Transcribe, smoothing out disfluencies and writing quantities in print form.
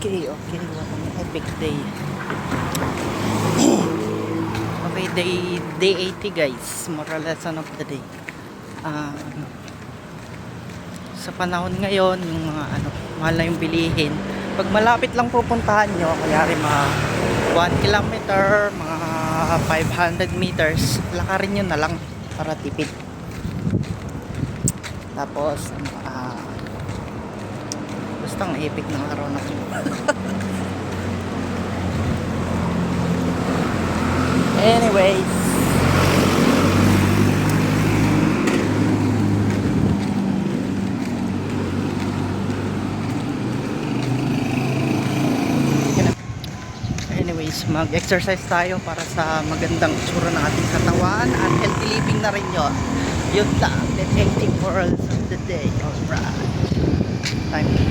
Okay, okay. What an epic day. Okay, day 80 guys. Moral lesson of the day. Ah, sa panahon ngayon, yung mga mahal na yung bilihin. Pag malapit lang pupuntahan nyo, kaya rin mga 1 kilometer, mga 500 meters, lakarin nyo na lang para tipid. Tapos, basta ang epic ng araw na ito. Anyways, mag-exercise tayo para sa magandang itsura ng ating katawan at healthy living na rin yun. Yun lang, the 80 for the day. Alright. Time.